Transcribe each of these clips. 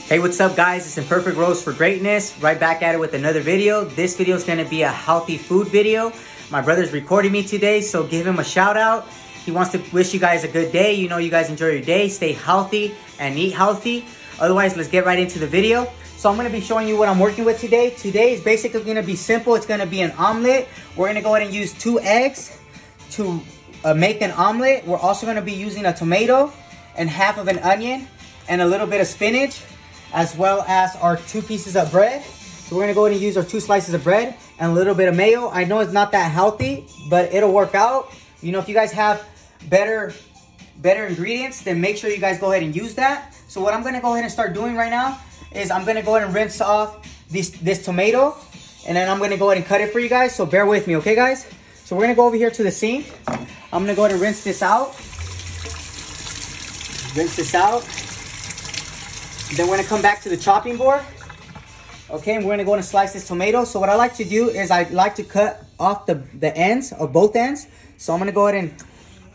Hey, what's up guys? It's Imperfect Roast for Greatness. Right back at it with another video. This video is going to be a healthy food video. My brother's recording me today, so give him a shout out. He wants to wish you guys a good day. You know you guys enjoy your day. Stay healthy and eat healthy. Otherwise, let's get right into the video. So I'm going to be showing you what I'm working with today. Today is basically going to be simple. It's going to be an omelet. We're going to go ahead and use 2 eggs to make an omelet. We're also going to be using a tomato and half of an onion and a little bit of spinach, as well as our 2 pieces of bread. So we're gonna go ahead and use our 2 slices of bread and a little bit of mayo. I know it's not that healthy, but it'll work out. You know, if you guys have better ingredients, then make sure you guys go ahead and use that. So what I'm gonna go ahead and start doing right now is I'm gonna go ahead and rinse off this tomato, and then I'm gonna go ahead and cut it for you guys. So bear with me, okay guys? So we're gonna go over here to the sink. I'm gonna go ahead and rinse this out. Rinse this out. Then we're gonna come back to the chopping board. Okay, and we're gonna go and slice this tomato. So what I like to do is I like to cut off the ends of both ends. So I'm gonna go ahead and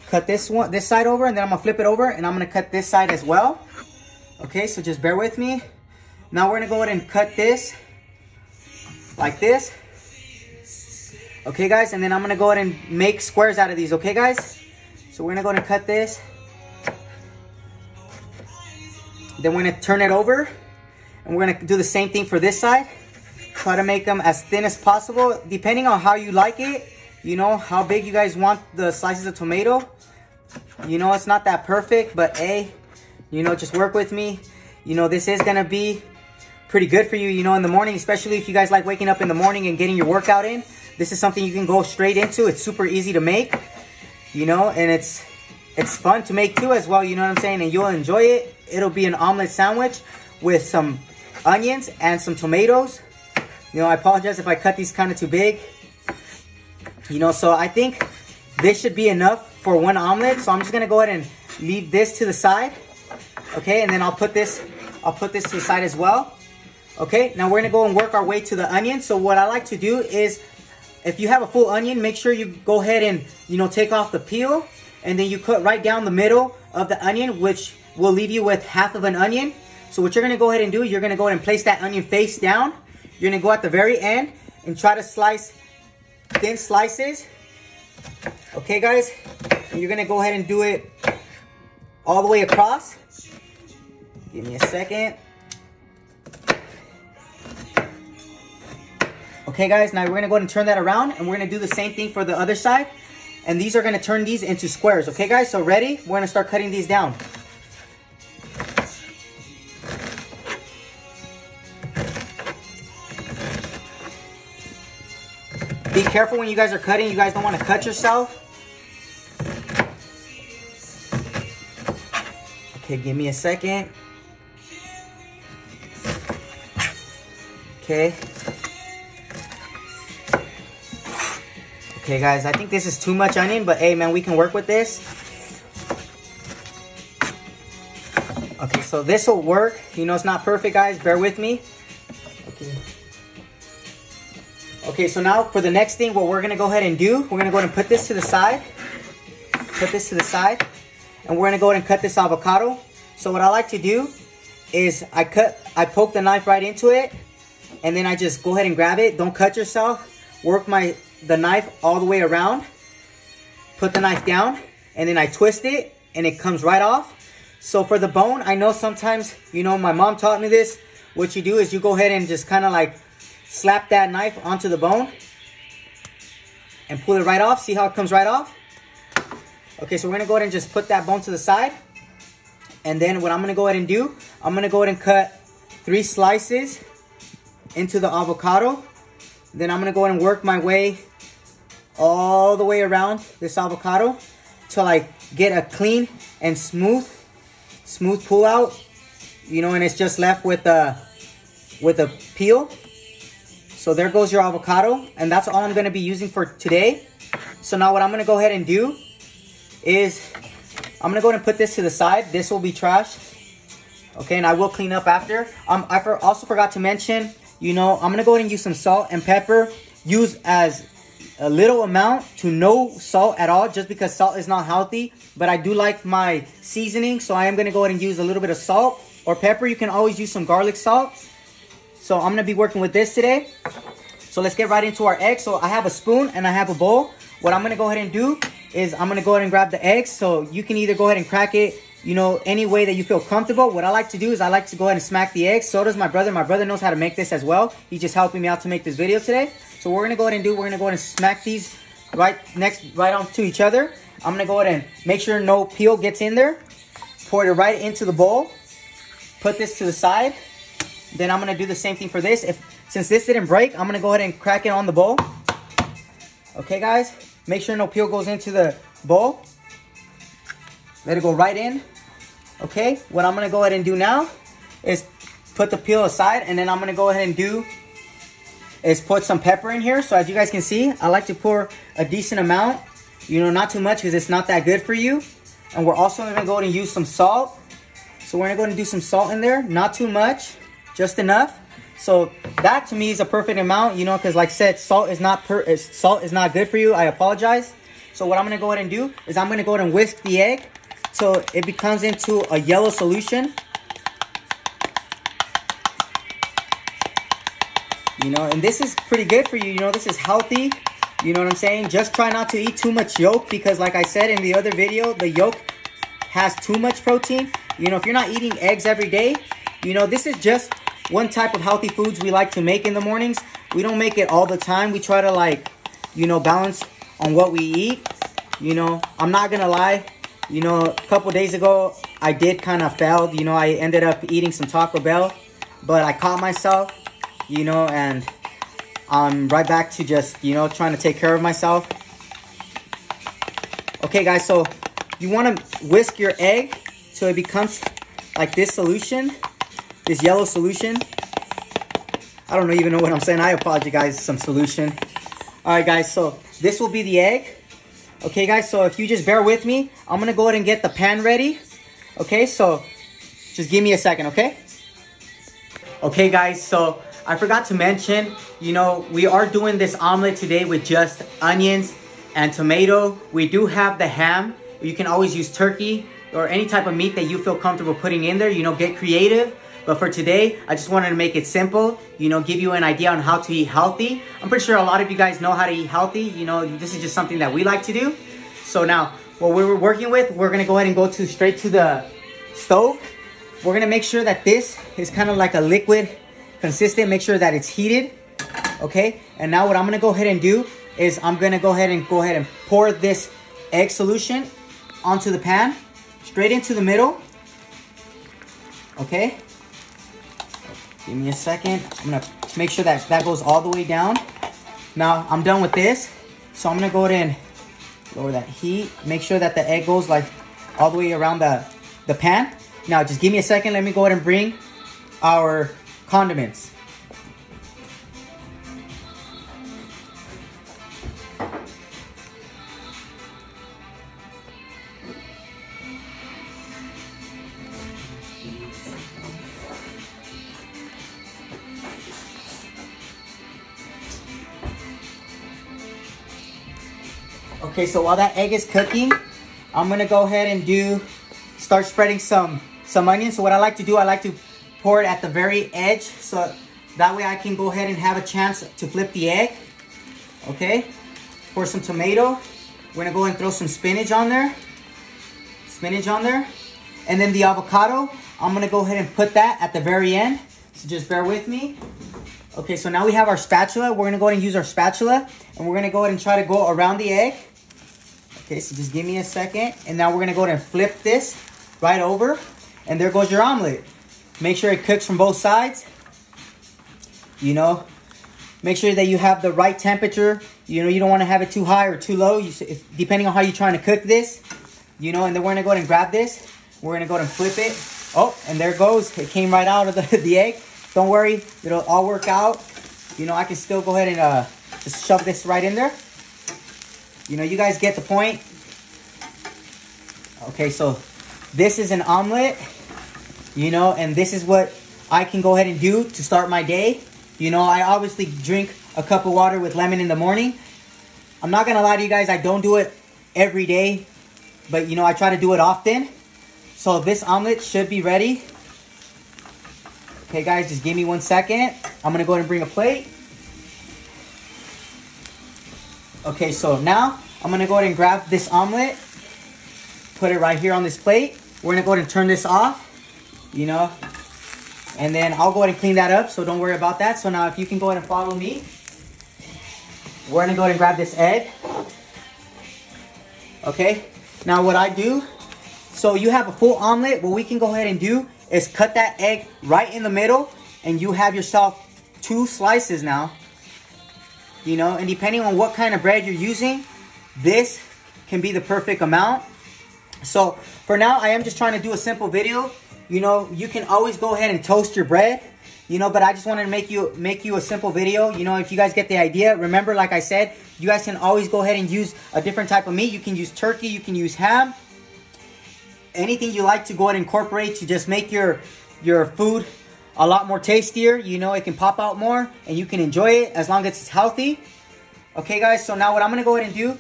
cut this side over, and then I'm gonna flip it over, and I'm gonna cut this side as well. Okay, so just bear with me. Now we're gonna go ahead and cut this like this. Okay guys, and then I'm gonna go ahead and make squares out of these, okay guys? So we're gonna go ahead and cut this. Then we're gonna turn it over, and we're gonna do the same thing for this side. Try to make them as thin as possible, depending on how you like it. You know, how big you guys want the slices of tomato. You know, it's not that perfect, but hey, you know, just work with me. You know, this is gonna be pretty good for you, you know, in the morning, especially if you guys like waking up in the morning and getting your workout in. This is something you can go straight into. It's super easy to make, you know, and it's fun to make too as well, you know what I'm saying? And you'll enjoy it. It'll be an omelet sandwich with some onions and some tomatoes. You know, I apologize if I cut these kind of too big. You know, so I think this should be enough for one omelet. So I'm just gonna go ahead and leave this to the side. Okay, and then I'll put this to the side as well. Okay, now we're gonna go and work our way to the onion. So what I like to do is, if you have a full onion, make sure you go ahead and, you know, take off the peel, and then you cut right down the middle of the onion, which will leave you with half of an onion. So what you're gonna go ahead and do, you're gonna go ahead and place that onion face down. You're gonna go at the very end and try to slice thin slices. Okay guys, and you're gonna go ahead and do it all the way across. Give me a second. Okay guys, now we're gonna go ahead and turn that around, and we're gonna do the same thing for the other side. And these are gonna turn these into squares. Okay guys, so ready? We're gonna start cutting these down. Be careful when you guys are cutting. You guys don't want to cut yourself. Okay, give me a second. Okay. Okay, guys, I think this is too much onion, but hey, man, we can work with this. Okay, so this will work. You know, it's not perfect, guys. Bear with me. Okay. Okay, so now for the next thing, what we're gonna go ahead and do, we're gonna go ahead and put this to the side. Put this to the side, and we're gonna go ahead and cut this avocado. So what I like to do is I poke the knife right into it, and then I just go ahead and grab it. Don't cut yourself. Work the knife all the way around. Put the knife down, and then I twist it, and it comes right off. So for the bone, I know sometimes, you know, my mom taught me this. What you do is you go ahead and just kind of like slap that knife onto the bone and pull it right off. See how it comes right off? Okay, so we're gonna go ahead and just put that bone to the side. And then what I'm gonna go ahead and do, I'm gonna go ahead and cut 3 slices into the avocado. Then I'm gonna go ahead and work my way all the way around this avocado till I get a clean and smooth pull out. You know, and it's just left with a peel. So there goes your avocado, and that's all I'm gonna be using for today. So now what I'm gonna go ahead and do is I'm gonna go ahead and put this to the side. This will be trashed. Okay, and I will clean up after. I also forgot to mention, you know, I'm gonna go ahead and use some salt and pepper. Use as a little amount to no salt at all, just because salt is not healthy. But I do like my seasoning, so I am going to go ahead and use a little bit of salt. or pepper. You can always use some garlic salt. So I'm gonna be working with this today. So let's get right into our eggs. So I have a spoon and I have a bowl. What I'm gonna go ahead and do is I'm gonna go ahead and grab the eggs. So you can either go ahead and crack it, you know, any way that you feel comfortable. What I like to do is I like to go ahead and smack the eggs. So does my brother. My brother knows how to make this as well. He's just helping me out to make this video today. So what we're gonna go ahead and do, we're gonna go ahead and smack these right onto each other. I'm gonna go ahead and make sure no peel gets in there. Pour it right into the bowl. Put this to the side. Then I'm gonna do the same thing for this. Since this didn't break, I'm gonna go ahead and crack it on the bowl. Okay, guys, make sure no peel goes into the bowl. Let it go right in. Okay, what I'm gonna go ahead and do now is put the peel aside, and then I'm gonna go ahead and do is put some pepper in here. So as you guys can see, I like to pour a decent amount, you know, not too much because it's not that good for you. And we're also gonna go ahead and use some salt. So we're gonna go ahead and do some salt in there, not too much, just enough. So that to me is a perfect amount, you know, because like I said, salt is not good for you. I apologize. So what I'm gonna go ahead and do is I'm gonna go ahead and whisk the egg so it becomes into a yellow solution. You know, and this is pretty good for you. You know, this is healthy. You know what I'm saying? Just try not to eat too much yolk because like I said in the other video, the yolk has too much protein. You know, if you're not eating eggs every day, you know, this is just one type of healthy foods we like to make in the mornings. We don't make it all the time. We try to, like, you know, balance on what we eat. You know, I'm not gonna lie. You know, a couple days ago, I did kind of fail. You know, I ended up eating some Taco Bell, but I caught myself, you know, and I'm right back to just, you know, trying to take care of myself. Okay, guys, so you want to whisk your egg so it becomes like this solution, this yellow solution. I don't even know what I'm saying. I apologize, guys, some solution. All right, guys, so this will be the egg. Okay, guys, so if you just bear with me, I'm going to go ahead and get the pan ready. Okay, so just give me a second, okay? Okay, guys, so I forgot to mention, you know, we are doing this omelet today with just onions and tomato. We do have the ham. You can always use turkey or any type of meat that you feel comfortable putting in there. You know, get creative. But for today, I just wanted to make it simple, you know, give you an idea on how to eat healthy. I'm pretty sure a lot of you guys know how to eat healthy. You know, this is just something that we like to do. So now, what we're working with, we're going to go ahead and go straight to the stove. We're going to make sure that this is kind of like a liquid consistent. Make sure that it's heated. Okay. And now what I'm going to go ahead and do is I'm going to go ahead and pour this egg solution onto the pan, straight into the middle. Okay. Give me a second. I'm going to make sure that that goes all the way down. Now, I'm done with this. So I'm going to go ahead and lower that heat. Make sure that the egg goes like all the way around the pan. Now, just give me a second. Let me go ahead and bring our condiments. Okay, so while that egg is cooking, I'm gonna go ahead and start spreading some onions. So what I like to do, I like to pour it at the very edge, so that way I can go ahead and have a chance to flip the egg. Okay, pour some tomato. We're gonna go and throw some spinach on there. And then the avocado, I'm gonna go ahead and put that at the very end. So just bear with me. Okay, so now we have our spatula. We're gonna go ahead and use our spatula, and we're gonna go ahead and try to go around the egg. Okay, so just give me a second. And now we're gonna go ahead and flip this right over. And there goes your omelet. Make sure it cooks from both sides. You know, make sure that you have the right temperature. You know, you don't wanna have it too high or too low, depending on how you're trying to cook this. You know, and then we're gonna go ahead and grab this. We're gonna go ahead and flip it. Oh, and there it goes. It came right out of the egg. Don't worry, it'll all work out. You know, I can still go ahead and just shove this right in there. You know, you guys get the point. Okay, so this is an omelet, you know, and this is what I can go ahead and do to start my day. You know, I obviously drink a cup of water with lemon in the morning. I'm not gonna lie to you guys, I don't do it every day, but you know, I try to do it often. So this omelet should be ready. Okay, guys, just give me 1 second. I'm gonna go ahead and bring a plate. Okay, so now I'm gonna go ahead and grab this omelet, put it right here on this plate. We're gonna go ahead and turn this off, you know, and then I'll go ahead and clean that up, so don't worry about that. So now if you can go ahead and follow me, we're gonna go ahead and grab this egg. Okay, now what I do, so you have a full omelet, what we can go ahead and do is cut that egg right in the middle, and you have yourself 2 slices now. You know, and depending on what kind of bread you're using, this can be the perfect amount. So for now, I am just trying to do a simple video. You know, you can always go ahead and toast your bread, you know, but I just wanted to make you a simple video. You know, if you guys get the idea, remember, like I said, you guys can always go ahead and use a different type of meat. You can use turkey, you can use ham, anything you like to go ahead and incorporate to just make your food a lot more tastier. You know, it can pop out more and you can enjoy it as long as it's healthy. Okay, guys, so now what I'm gonna go ahead and do,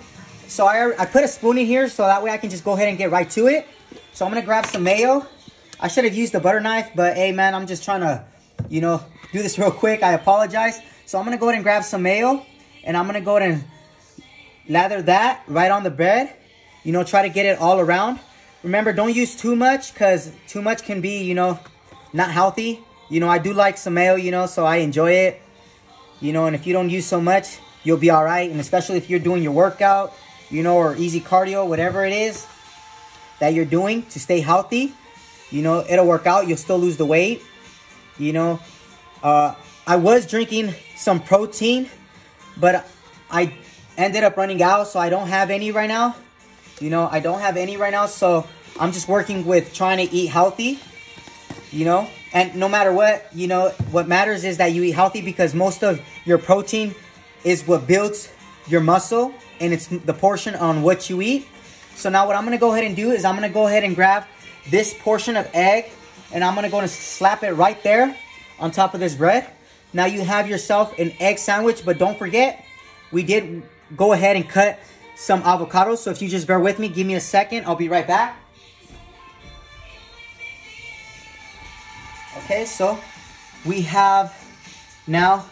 so I put a spoon in here so that way I can just go ahead and get right to it. So I'm gonna grab some mayo. I should have used the butter knife, but hey man, I'm just trying to, you know, do this real quick. I apologize. So I'm gonna go ahead and grab some mayo, and I'm gonna go ahead and lather that right on the bread. You know, try to get it all around. Remember, don't use too much, because too much can be, you know, not healthy. You know, I do like some mayo, you know, so I enjoy it. You know, and if you don't use so much, you'll be all right. And especially if you're doing your workout, you know, or easy cardio, whatever it is that you're doing to stay healthy, you know, it'll work out. You'll still lose the weight. You know, I was drinking some protein, but I ended up running out, so I don't have any right now. You know, I don't have any right now, so I'm just working with trying to eat healthy, you know. And no matter what, you know, what matters is that you eat healthy, because most of your protein is what builds your muscle, and it's the portion on what you eat. So now what I'm going to go ahead and do is I'm going to go ahead and grab this portion of egg, and I'm going to go and slap it right there on top of this bread. Now you have yourself an egg sandwich, but don't forget, we did go ahead and cut some avocados. So if you just bear with me, give me a second, I'll be right back. Okay, so we have now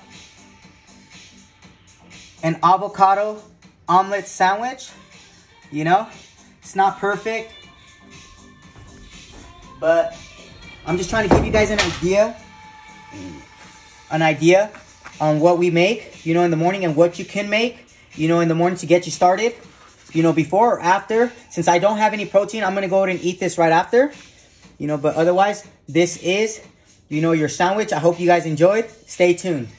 an avocado omelet sandwich. You know, it's not perfect, but I'm just trying to give you guys an idea on what we make, you know, in the morning, and what you can make, you know, in the morning to get you started, you know, before or after. Since I don't have any protein, I'm going to go ahead and eat this right after, you know, but otherwise, this is, you know, your sandwich. I hope you guys enjoyed. Stay tuned.